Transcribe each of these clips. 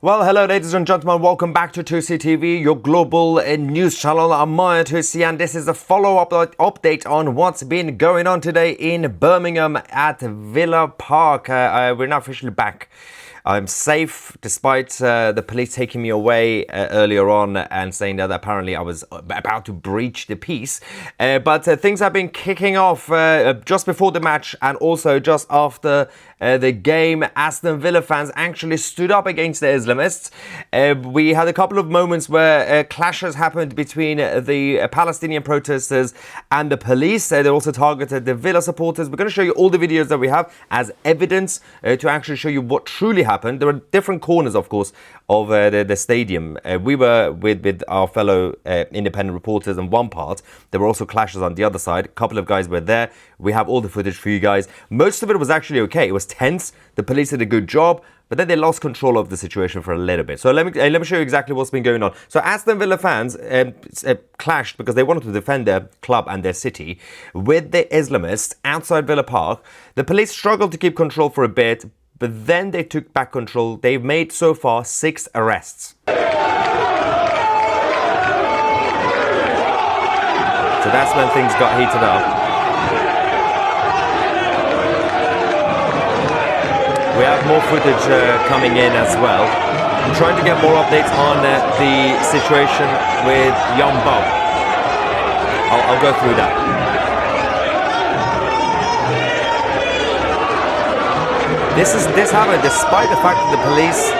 Well, hello ladies and gentlemen, welcome back to 2CTV, your global news channel. I'm Maya 2C, and this is a follow-up update on what's been going on today in Birmingham at Villa Park. We're now officially back. I'm safe, despite the police taking me away earlier on and saying that apparently I was about to breach the peace. But things have been kicking off just before the match and also just after the game. Aston Villa fans actually stood up against the Islamists. We had a couple of moments where clashes happened between the Palestinian protesters and the police. They also targeted the Villa supporters. We're going to show you all the videos that we have as evidence to actually show you what truly happened. There are different corners, of course, of the stadium. We were with our fellow independent reporters on one part. There were also clashes on the other side. A couple of guys were there. We have all the footage for you guys. Most of it was actually okay. It was tense. The police did a good job, but then they lost control of the situation for a little bit. So let me show you exactly what's been going on. So Aston Villa fans clashed because they wanted to defend their club and their city with the Islamists outside Villa Park. The police struggled to keep control for a bit, but then they took back control. They've made so far 6 arrests. So that's when things got heated up. We have more footage coming in as well. I'm trying to get more updates on the situation with young Bob. I'll go through that. This happened despite the fact that the police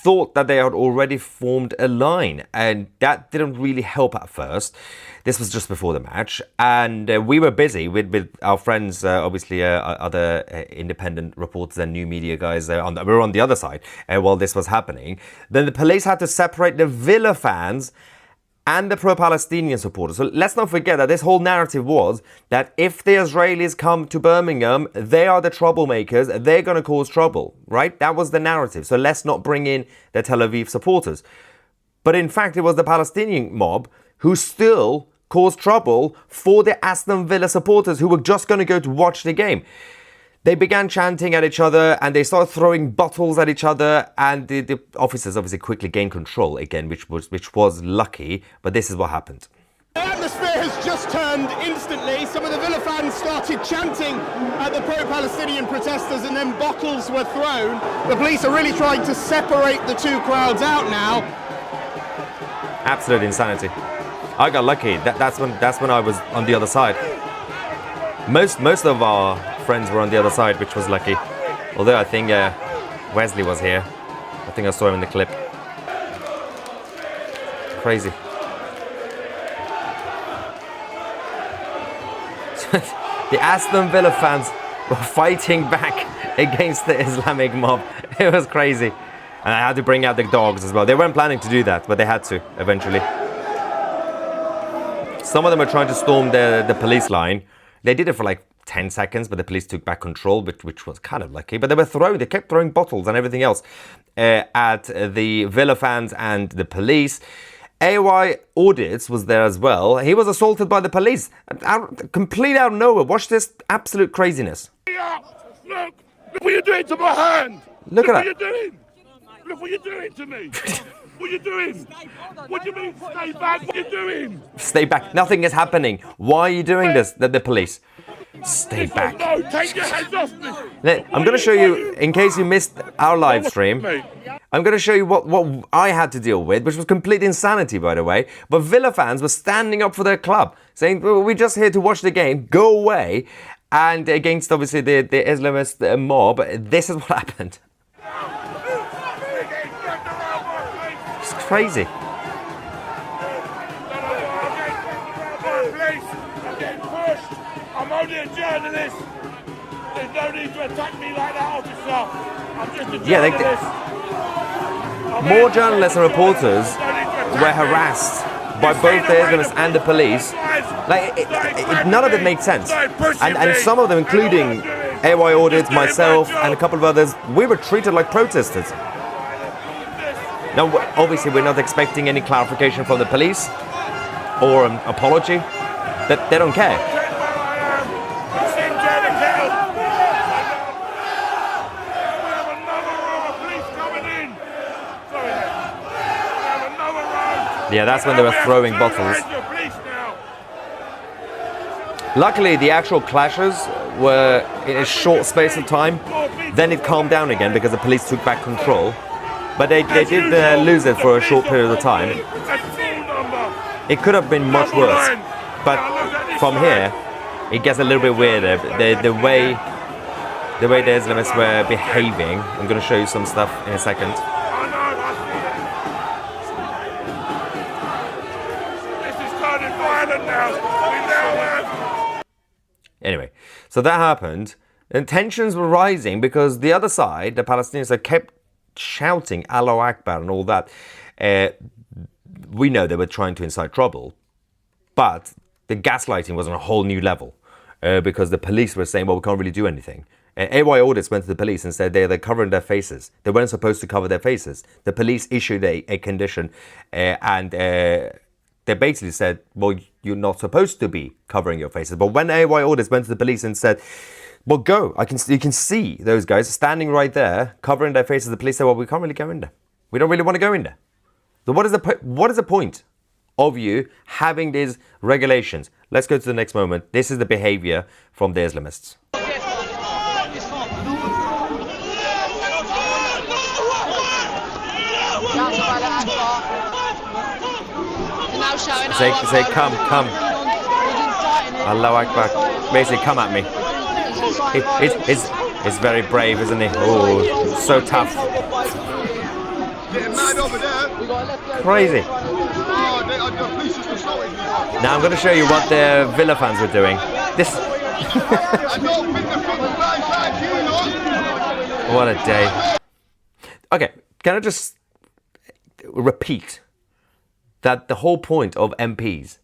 thought that they had already formed a line, and that didn't really help at first. This was just before the match, and we were busy with our friends, obviously other independent reporters and new media guys. We were on the other side while this was happening. Then the police had to separate the Villa fans and the pro-Palestinian supporters. So let's not forget that this whole narrative was that if the Israelis come to Birmingham, they are the troublemakers, they're going to cause trouble, right? That was the narrative. So let's not bring in the Tel Aviv supporters. But in fact, it was the Palestinian mob who still caused trouble for the Aston Villa supporters who were just going to go to watch the game. They began chanting at each other and they started throwing bottles at each other, and the officers obviously quickly gained control again, which was lucky, but this is what happened. The atmosphere has just turned instantly. Some of the Villa fans started chanting at the pro-Palestinian protesters and then bottles were thrown. The police are really trying to separate the two crowds out now. Absolute insanity. I got lucky. That's when I was on the other side. Most of our friends were on the other side, which was lucky. Although I think Wesley was here. I think I saw him in the clip. Crazy. The Aston Villa fans were fighting back against the Islamic mob. It was crazy. And I had to bring out the dogs as well. They weren't planning to do that, but they had to eventually. Some of them were trying to storm the police line. They did it for like 10 seconds, but the police took back control, which was kind of lucky. But they kept throwing bottles and everything else at the Villa fans and the police. AY Audits was there as well. He was assaulted by the police, completely out of nowhere. Watch this absolute craziness. Look what you're doing to my hand. Look at that. What you're doing. Look what you're doing to me. What are you doing? What do you mean, stay back? What are you doing? Stay back. Nothing is happening. Why are you doing this? The police. Stay back. No, take your hands off me. I'm going to show you, in case you missed our live stream, I'm going to show you what I had to deal with, which was complete insanity, by the way. But Villa fans were standing up for their club, saying, well, we're just here to watch the game, go away. And against, obviously, the Islamist mob, this is what happened. It's crazy. I'm only a journalist. There's no need to attack me like that, officer. I'm just a journalist. More journalists and reporters were harassed by both the Islamists and the police. None of it made sense. And some of them, including AY Audits, myself, and a couple of others, we were treated like protesters. Now, obviously, we're not expecting any clarification from the police or an apology. They don't care. Yeah, that's when they were throwing bottles. Luckily, the actual clashes were in a short space of time. Then it calmed down again because the police took back control. But they did lose it for a short period of time. It could have been much worse. But from here, it gets a little bit weirder. The way the Islamists were behaving. I'm going to show you some stuff in a second. This is turning violent now. We now have... Anyway, so that happened. And tensions were rising because the other side, the Palestinians, had kept shouting Allahu Akbar and all that. We know they were trying to incite trouble, but the gaslighting was on a whole new level because the police were saying, well, we can't really do anything. AY audits went to the police and said they're covering their faces. They weren't supposed to cover their faces. The police issued a condition and they basically said, well, you're not supposed to be covering your faces. But when AY audits went to the police and said, well, go, you can see those guys standing right there covering their faces, the police said, well, we can't really go in there. We don't really want to go in there. So what is the point of you having these regulations? Let's go to the next moment. This is the behavior from the Islamists. Say, come. Allahu Akbar. Basically, come at me. It's very brave, isn't he? Oh, so tough. Crazy. Now I'm going to show you what the Villa fans were doing. This. What a day. Okay, can I just repeat that the whole point of MPs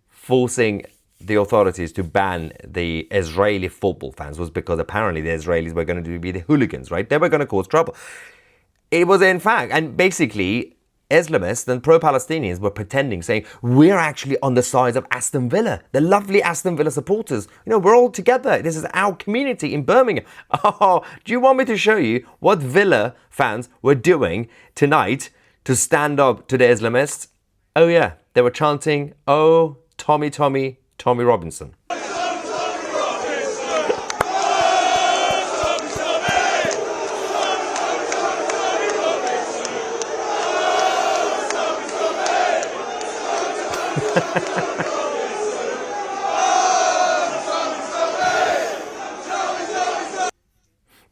forcing the authorities to ban the Israeli football fans was because apparently the Israelis were going to be the hooligans, right? They were going to cause trouble. It was in fact, and basically Islamists and pro-Palestinians were pretending, saying, we're actually on the side of Aston Villa, the lovely Aston Villa supporters. You know, we're all together. This is our community in Birmingham. Oh, do you want me to show you what Villa fans were doing tonight to stand up to the Islamists? Oh yeah, they were chanting, oh, Tommy Robinson.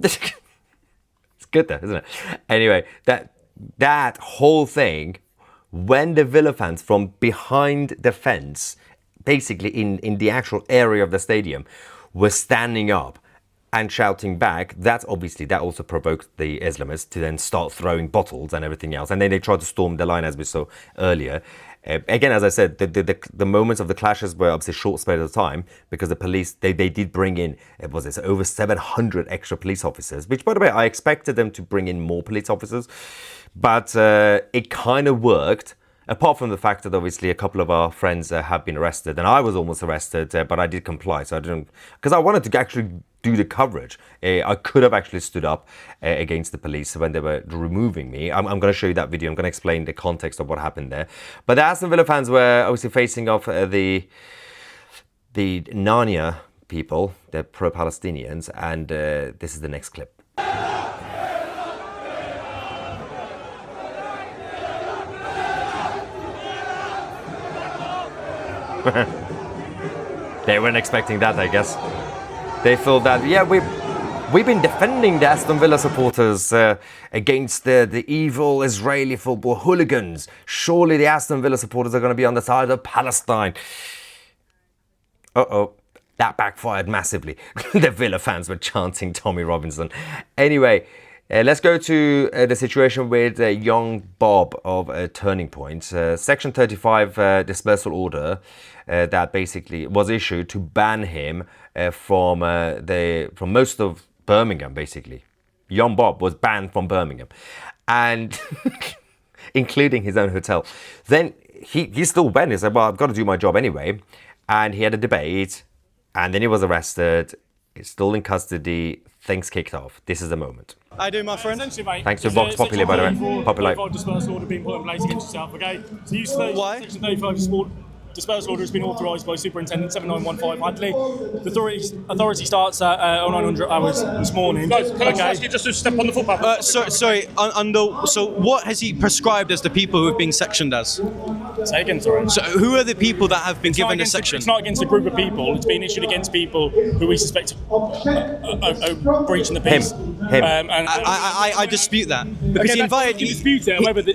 It's good though, isn't it? Anyway, that whole thing, when the Villa fans from behind the fence, basically in the actual area of the stadium, were standing up and shouting back, that also provoked the Islamists to then start throwing bottles and everything else. And then they tried to storm the line, as we saw earlier. Again, as I said, the moments of the clashes were obviously short space of time because the police, they did bring in, over 700 extra police officers, which, by the way, I expected them to bring in more police officers, but it kind of worked. Apart from the fact that obviously a couple of our friends have been arrested, and I was almost arrested, but I did comply. So I didn't, because I wanted to actually do the coverage. I could have actually stood up against the police when they were removing me. I'm going to show you that video. I'm going to explain the context of what happened there. But the Aston Villa fans were obviously facing off the Narnia people, the pro-Palestinians, and this is the next clip. They weren't expecting that, I guess. They thought that, yeah, we've been defending the Aston Villa supporters against the evil Israeli football hooligans. Surely the Aston Villa supporters are going to be on the side of Palestine. Uh-oh, that backfired massively. The Villa fans were chanting Tommy Robinson. Anyway, let's go to the situation with young Bob of Turning Point. Section 35 dispersal order that basically was issued to ban him from most of Birmingham, basically. Young Bob was banned from Birmingham, and including his own hotel. Then he still went. He said, well, I've got to do my job anyway. And he had a debate, and then he was arrested. He's still in custody. things kicked off. This is the moment. I do, my friend. Thanks to Vox Populi, by the way. Populi. Dispersal order being put in place against yourself, okay? So use Why? Section 35 dispersal order has been authorised by Superintendent 7915 Hadley. The authority starts at 0900 hours this morning. Guys, can I just ask you just to step on the footpath? So what has he prescribed as the people who have been sectioned as? Say again, sorry. So who are the people that have been given a section? It's not against a group of people. It's been issued against people who we suspect are breaching the peace. Him. I dispute that because he invited. You dispute it. However, the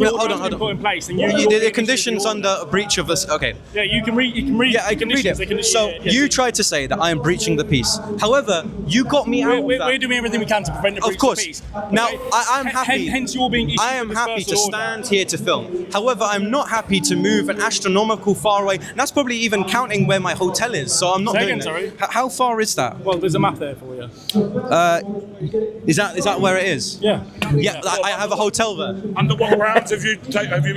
hold on. put in place, and The conditions under a breach of this. Okay. Yeah, you can read. Yeah, I can read it. So you tried to say that I am breaching the peace. However, you got me out of that. We're doing everything we can to prevent the breach of the peace. Now, I'm happy. Hence, you're being issued I am happy to order. stand here to film. However, I'm not happy to move an astronomical far away. And that's probably even counting where my hotel is. So I'm not Say doing again, that. sorry? How far is that? Well, there's a map there for you. Is that where it is? Yeah. Yeah, I have a hotel there. Under what grounds have you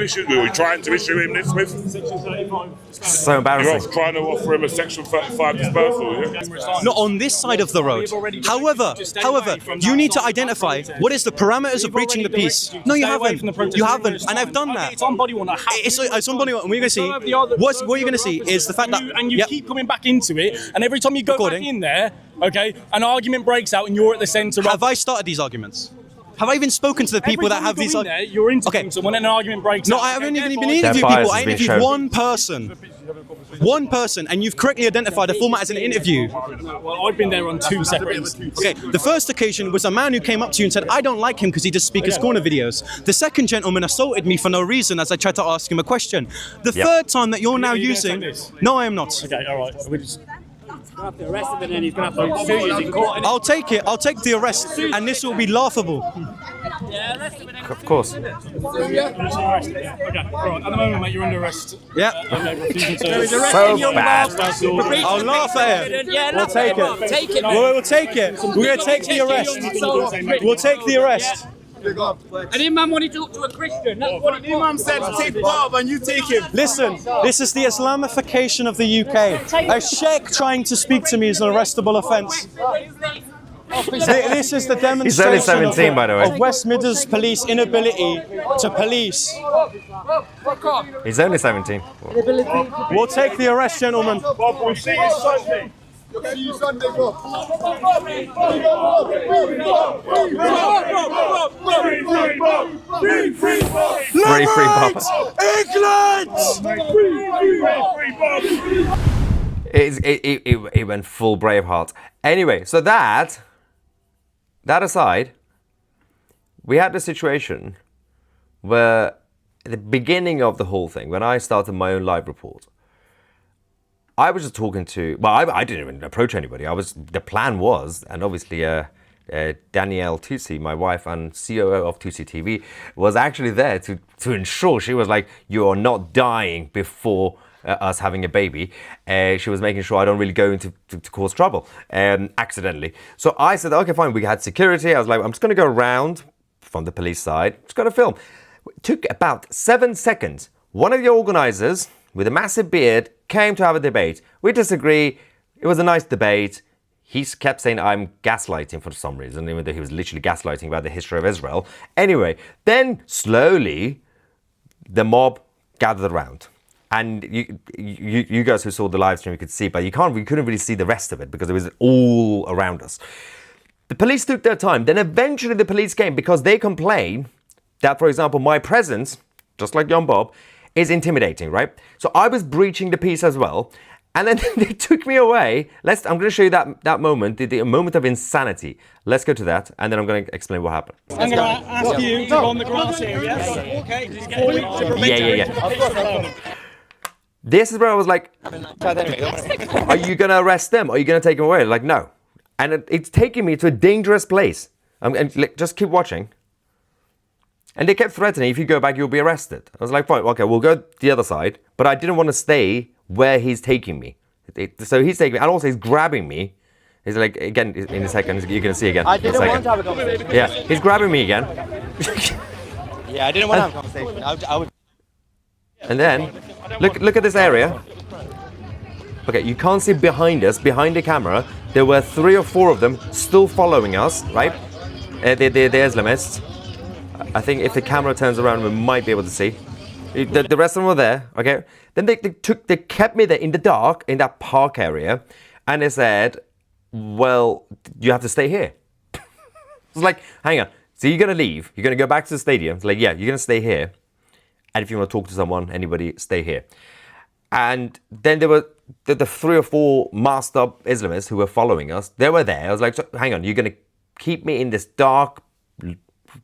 issued? Were we trying to issue him this with? Section 35. So You're embarrassing. trying to offer him a Section 35 dispersal, yeah? Not on this side of the road. However, you need to identify what is the parameters of breaching the peace. No, you haven't. You haven't, and I've done that. It's on body warner. It's on body warner. We're going to see. What you're going to see is the fact that you keep coming back into it, and every time you go back in there, okay, an argument breaks out, and you're at the centre. Have I started these arguments? Have I even spoken to the people that have these arguments? You're interviewing someone, and an argument breaks out. No, I haven't even been interviewing people. I interviewed one person, and you've correctly identified the format as an interview. Well, I've been there on two separate instances. Okay, the first occasion was a man who came up to you and said, I don't like him because he does Speaker's Corner videos. The second gentleman assaulted me for no reason as I tried to ask him a question. The third time that you're now using... No, I am not. Okay, all right. We just... Have to arrest him and then he's going to have to sue you in court. I'll take it. I'll take the arrest, and this will be laughable. Yeah, arrest him and then... Of course. Okay, all right. At the moment, mate, you're under arrest. Yeah. So bad. I'll laugh at it. Yeah, We'll take it. Take it. We'll take it. We're going to take the arrest. We'll take the arrest. And him man wanted to talk to a Christian. That's what he man said. Take Bob and you take him. Listen, this is the Islamification of the UK. A sheikh trying to speak to me is an arrestable offence. This is the demonstration 17, by the way. of West Midlands Police inability to police. He's only 17. We'll take the arrest, gentlemen. Bob, we'll see you Sunday. See you Sunday, Bob. Free Bob! Free Bob. It went full Braveheart. Anyway, so that aside, we had the situation where at the beginning of the whole thing, when I started my own live report, I was just talking to, I didn't even approach anybody. The plan was, and obviously Danielle Tusi, my wife and COO of Tusi TV, was actually there to ensure. She was like, you are not dying before us having a baby. She was making sure I don't really go into to cause trouble accidentally. So I said, okay, fine. We had security. I was like, I'm just going to go around from the police side. Just going to film. It took about 7 seconds. One of the organizers with a massive beard came to have a debate. We disagree. It was a nice debate. He kept saying I'm gaslighting for some reason, even though he was literally gaslighting about the history of Israel. Anyway, then slowly the mob gathered around. And you guys who saw the live stream, you could see, but we couldn't really see the rest of it because it was all around us. The police took their time. Then eventually the police came because they complained that, for example, my presence, just like John Bob, is intimidating, right? So I was breaching the peace as well. And then they took me away. I'm going to show you that moment, the moment of insanity. Let's go to that, and then I'm going to explain what happened. I'm going to ask you to go on the grass area. Okay. Yeah. This is where I was like, are you going to arrest them? Are you going to take them away? Like, no. And it's taking me to a dangerous place. Just keep watching. And they kept threatening, if you go back, you'll be arrested. I was like, fine, okay, we'll go the other side. But I didn't want to stay where he's taking me. So he's taking me, and also he's grabbing me. He's like, again, in a second, you're going to see again. I didn't want to have a conversation. Yeah, he's grabbing me again. Yeah, I didn't want to have a conversation. I would... And then, look at this area. Okay, you can't see behind us, behind the camera, there were 3 or 4 of them still following us, right? The Islamists. I think if the camera turns around, we might be able to see. The rest of them were there, okay? Then they kept me there in the dark, in that park area, and they said, well, you have to stay here. It's like, hang on, so you're going to leave, you're going to go back to the stadium. It's like, yeah, you're going to stay here, and if you want to talk to someone, anybody, stay here. And then there were the 3 or 4 masked up Islamists who were following us. They were there. I was like, so, hang on, you're going to keep me in this dark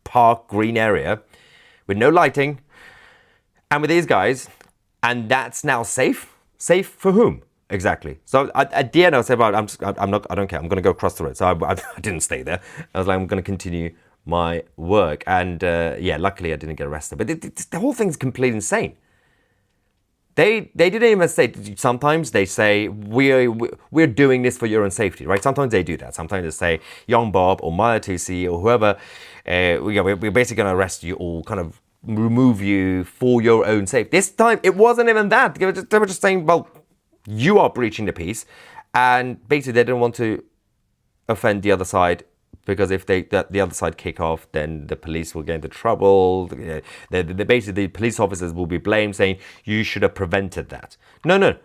park green area with no lighting and with these guys, and that's now safe? Safe for whom? Exactly. So at the end, I said, well, I don't care. I'm going to go across the road. So I didn't stay there. I was like, I'm going to continue my work. And yeah, luckily I didn't get arrested. But the whole thing's completely insane. They didn't even say, sometimes they say, we're doing this for your own safety, right? Sometimes they do that. Sometimes they say, Young Bob or Maya 2C or whoever, we're basically going to arrest you or kind of remove you for your own safety. This time, it wasn't even that. They were just saying, well, you are breaching the peace. And basically, they didn't want to offend the other side, because if the other side kick off, then the police will get into trouble. Basically, the police officers will be blamed, saying, you should have prevented that. No.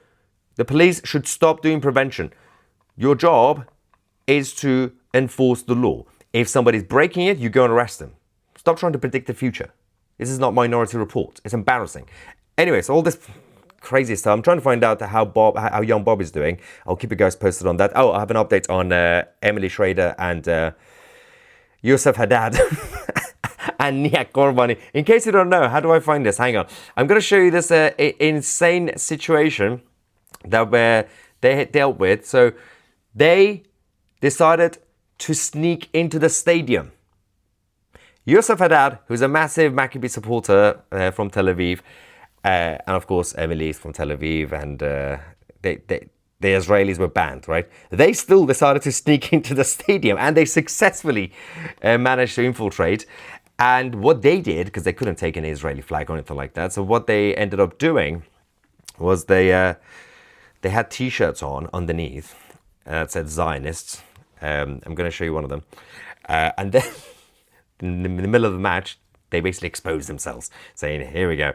The police should stop doing prevention. Your job is to enforce the law. If somebody's breaking it, you go and arrest them. Stop trying to predict the future. This is not Minority Report. It's embarrassing. Anyway, so all this crazy stuff. I'm trying to find out how young Bob is doing. I'll keep you guys posted on that. Oh, I have an update on Emily Schrader and Yusuf Haddad and Nihat Korbani. In case you don't know, how do I find this? Hang on. I'm going to show you this insane situation that they dealt with. So they decided to sneak into the stadium. Yusuf Haddad, who's a massive Maccabi supporter from Tel Aviv, and of course Emily is from Tel Aviv, and the Israelis were banned, right? They still decided to sneak into the stadium, and they successfully managed to infiltrate. And what they did, because they couldn't take an Israeli flag or anything like that, so what they ended up doing was they had T-shirts on underneath that said Zionists. I'm going to show you one of them, and then in the middle of the match, they basically exposed themselves, saying, here we go.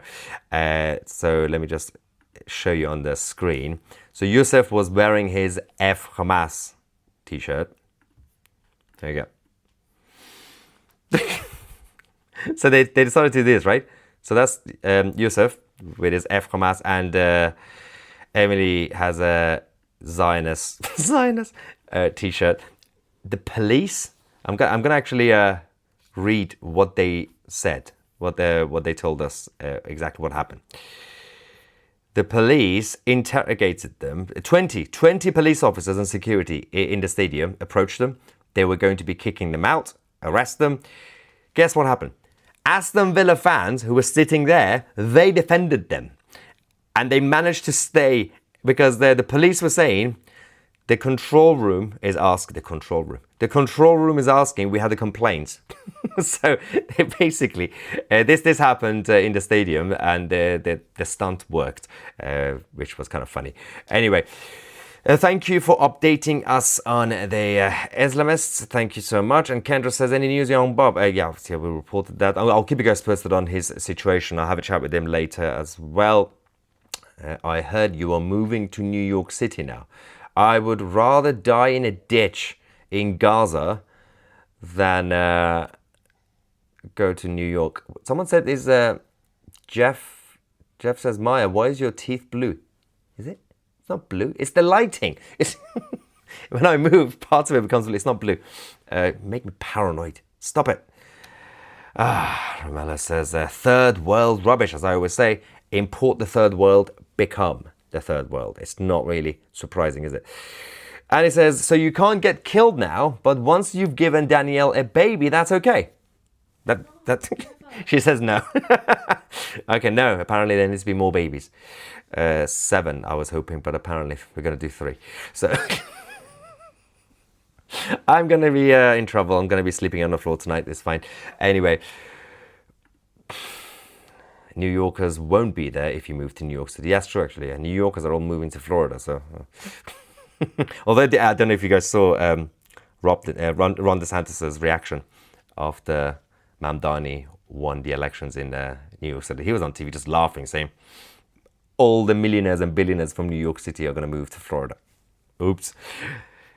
So let me just show you on the screen. So Yusuf was wearing his F Hamas t-shirt. There you go. So they decided to do this, right? So that's Yusuf with his F Hamas, and Emily has a Zionist t-shirt. The police, I'm gonna actually read what they said, what they told us, exactly what happened. The police interrogated them. 20 police officers and security in the stadium approached them. They were going to be kicking them out, arrest them. Guess what happened? Aston Villa fans who were sitting there, they defended them. And they managed to stay, because the police were saying, the control room is asking, we had a complaint. So they basically, this happened in the stadium, and the stunt worked, which was kind of funny. Anyway, thank you for updating us on the Islamists. Thank you so much. And Kendra says, any news on Bob? Yeah, we reported that. I'll keep you guys posted on his situation. I'll have a chat with him later as well. I heard you are moving to New York City now. I would rather die in a ditch in Gaza than go to New York. Someone said, is Jeff says, Maya, why is your teeth blue? Is it? It's not blue. It's the lighting. It's when I move, parts of it becomes blue. It's not blue. Make me paranoid. Stop it. Ramela says, third world rubbish, as I always say. Import the third world, become the third world. It's not really surprising, is it? And it says, so you can't get killed now, but once you've given Danielle a baby, that's okay. That she says no. Okay, no, apparently there needs to be more babies. 7, I was hoping, but apparently we're going to do 3. So I'm going to be in trouble. I'm going to be sleeping on the floor tonight. It's fine. Anyway, New Yorkers won't be there if you move to New York City. That's true, actually. New Yorkers are all moving to Florida, so Although I don't know if you guys saw Ron DeSantis' reaction after Mamdani won the elections in New York City. He was on TV just laughing, saying all the millionaires and billionaires from New York City are going to move to Florida. Oops.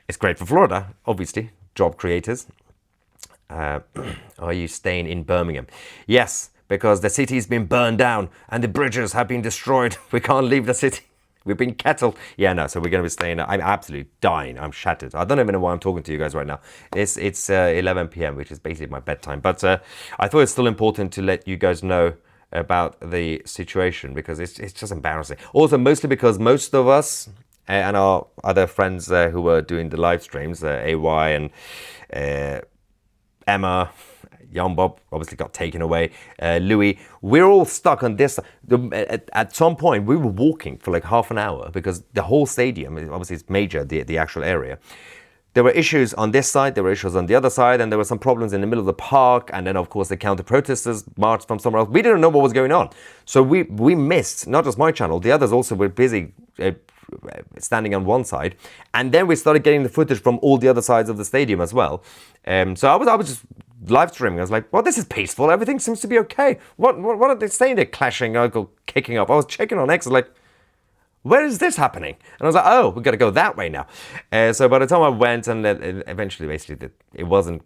It's great for Florida, obviously. Job creators. Are you staying in Birmingham? Yes, because the city's been burned down and the bridges have been destroyed. We can't leave the city. We've been kettled. Yeah, no, so we're going to be staying. I'm absolutely dying. I'm shattered. I don't even know why I'm talking to you guys right now. It's 11 p.m., which is basically my bedtime. But I thought it's still important to let you guys know about the situation because it's just embarrassing. Also, mostly because most of us and our other friends who were doing the live streams, AY and Emma, Young Bob obviously got taken away. Louis, we're all stuck on this. At some point, we were walking for like half an hour because the whole stadium, obviously it's major, the actual area. There were issues on this side, there were issues on the other side, and there were some problems in the middle of the park. And then, of course, the counter-protesters marched from somewhere else. We didn't know what was going on. So we missed, not just my channel, the others also were busy standing on one side. And then we started getting the footage from all the other sides of the stadium as well. So I was just live streaming. I was like, well, this is peaceful. Everything seems to be okay. What are they saying? They're clashing, kicking up. I was checking on X, like, where is this happening? And I was like, oh, we've got to go that way now. So by the time I went, and eventually, basically, it wasn't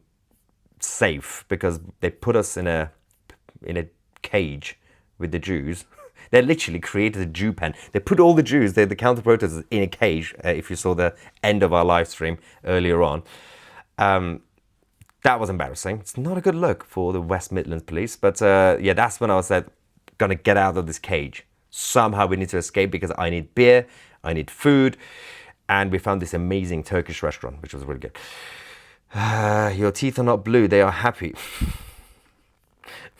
safe because they put us in a cage with the Jews. They literally created a Jew pen. They put all the Jews, the counter-protesters, in a cage, if you saw the end of our live stream earlier on. That was embarrassing. It's not a good look for the West Midlands police. But yeah, that's when I was going to get out of this cage. Somehow we need to escape because I need beer, I need food. And we found this amazing Turkish restaurant, which was really good. Your teeth are not blue, they are happy.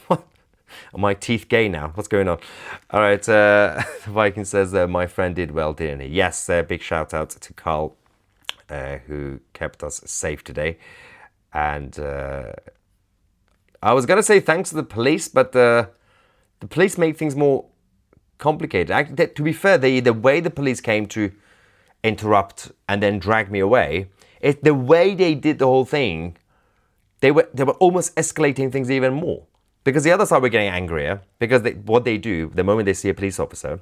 What? Are my teeth gay now? What's going on? All right, Viking says, my friend did well, didn't he? Yes, big shout out to Carl, who kept us safe today. And I was going to say thanks to the police, but the police made things more complicated. Actually, to be fair, the way the police came to interrupt and then drag me away, the way they did the whole thing, they were almost escalating things even more. Because the other side were getting angrier, because what they do, the moment they see a police officer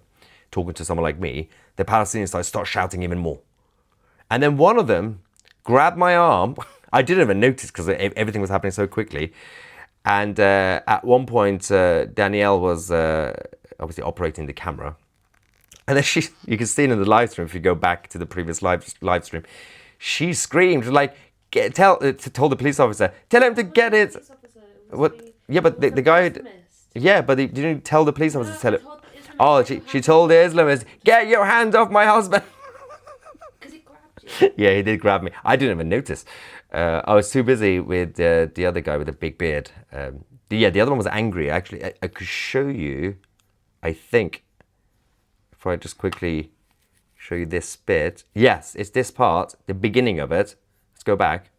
talking to someone like me, the Palestinian side start shouting even more. And then one of them grabbed my arm. I didn't even notice because everything was happening so quickly. And at one point, Danielle was obviously operating the camera. And then you can see it in the live stream if you go back to the previous live stream. She screamed, like, told the police officer, tell him to get it. What? Yeah, but the guy... Yeah, but he didn't tell the police officer to tell it. Oh, she told the Islamists, get your hands off my husband. Because he grabbed you. Yeah, he did grab me. I didn't even notice. I was too busy with the other guy with the big beard. Yeah, the other one was angry. Actually, I could show you, I think, if I just quickly show you this bit. Yes, it's this part, the beginning of it. Let's go back.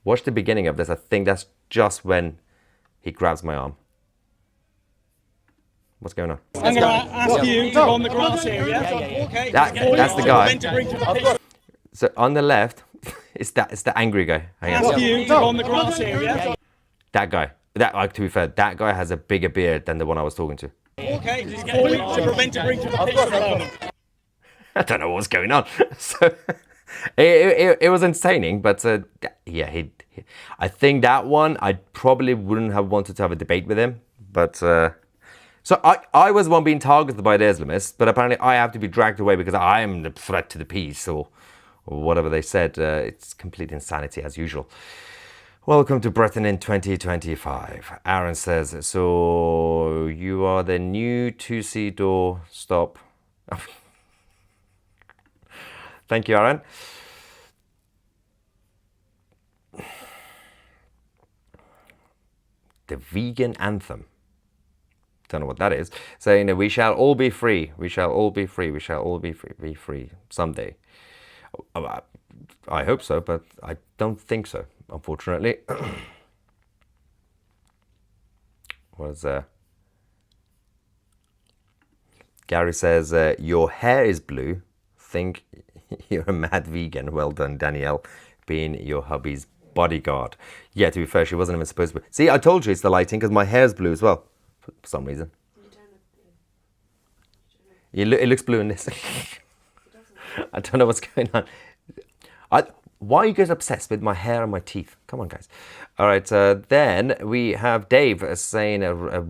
Watch the beginning of this. I think that's just when he grabs my arm. What's going on? I'm going to ask you to go on the grass area. Okay. That's the guy. So on the left, it's the angry guy. Hang on. Ask you to go on the grass area. That guy. To be fair, that guy has a bigger beard than the one I was talking to. Okay. To prevent a breach of the peace. I don't know what was going on. So it was entertaining, but yeah, I think that one I probably wouldn't have wanted to have a debate with him. But so I was one being targeted by the Islamists, but apparently I have to be dragged away because I am the threat to the peace or whatever they said. It's complete insanity as usual. Welcome to Britain in 2025. Aaron says, so you are the new 2C door stop. Thank you, Aaron. The vegan anthem. Don't know what that is. Saying, we shall all be free. We shall all be free. We shall all be free someday. I hope so, but I don't think so, unfortunately. What is Gary says, your hair is blue. Think You're a mad vegan. Well done, Danielle, being your hubby's bodyguard. Yeah, to be fair, she wasn't even supposed to be. See, I told you it's the lighting because my hair's blue as well, for some reason. It looks blue in this. I don't know what's going on. Why are you guys obsessed with my hair and my teeth? Come on, guys. All right, then we have Dave saying,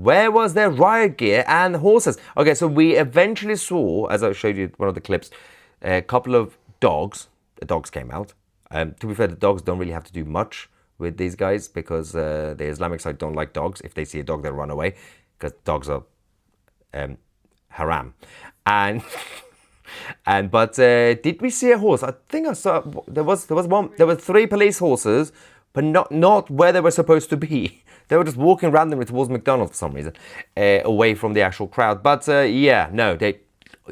where was their riot gear and horses? Okay, so we eventually saw, as I showed you one of the clips, a couple of dogs. The dogs came out. To be fair, the dogs don't really have to do much with these guys because the Islamic side don't like dogs. If they see a dog, they'll run away because dogs are haram. And but did we see a horse? I think I saw there was one. There were 3 police horses, but not where they were supposed to be. They were just walking randomly towards McDonald's for some reason, away from the actual crowd. But yeah, no.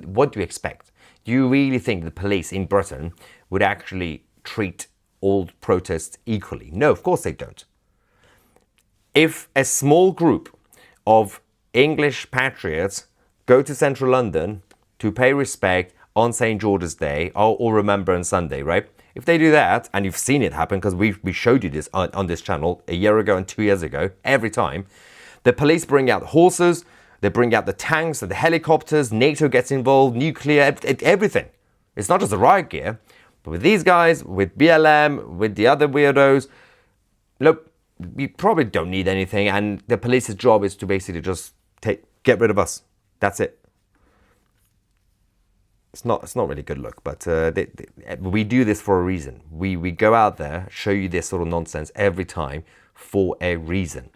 What do you expect? Do you really think the police in Britain would actually treat all protests equally? No, of course they don't. If a small group of English patriots go to central London to pay respect on St. George's Day or Remembrance Sunday, right? If they do that, and you've seen it happen because we showed you this on this channel a year ago and 2 years ago, every time, the police bring out horses, they bring out the tanks and the helicopters, NATO gets involved, nuclear, everything. It's not just the riot gear, but with these guys, with BLM, with the other weirdos, look, you probably don't need anything, and the police's job is to basically just get rid of us. That's it. It's not really good look, but we do this for a reason. We go out there, show you this sort of nonsense every time for a reason,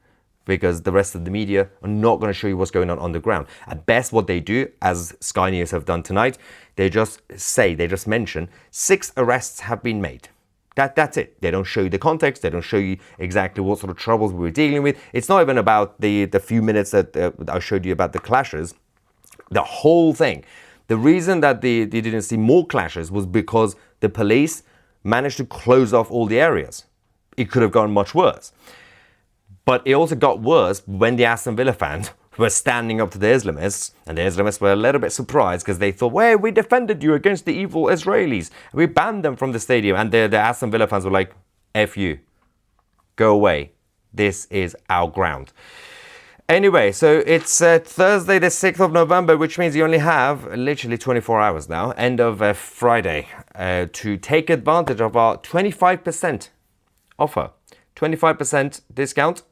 because the rest of the media are not going to show you what's going on the ground. At best, what they do, as Sky News have done tonight, they just mention 6 arrests have been made. That's it. They don't show you the context. They don't show you exactly what sort of troubles we were dealing with. It's not even about the few minutes that I showed you about the clashes. The whole thing. The reason that they didn't see more clashes was because the police managed to close off all the areas. It could have gone much worse. But it also got worse when the Aston Villa fans were standing up to the Islamists, and the Islamists were a little bit surprised because they thought, well, we defended you against the evil Israelis. We banned them from the stadium. And the Aston Villa fans were like, F you. Go away. This is our ground. Anyway, so it's Thursday the 6th of November, which means you only have literally 24 hours now, end of Friday, to take advantage of our 25% offer. 25% discount.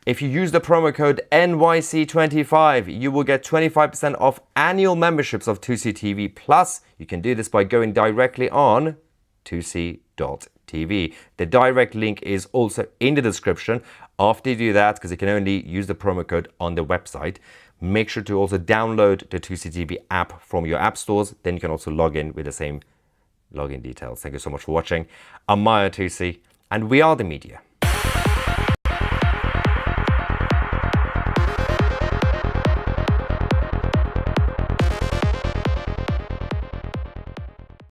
If you use the promo code NYC25, you will get 25% off annual memberships of 2CTV. Plus, you can do this by going directly on 2c.tv. The direct link is also in the description. After you do that, because you can only use the promo code on the website, make sure to also download the 2CTV app from your app stores. Then you can also log in with the same login details. Thank you so much for watching. I'm Maya 2C, and we are the media.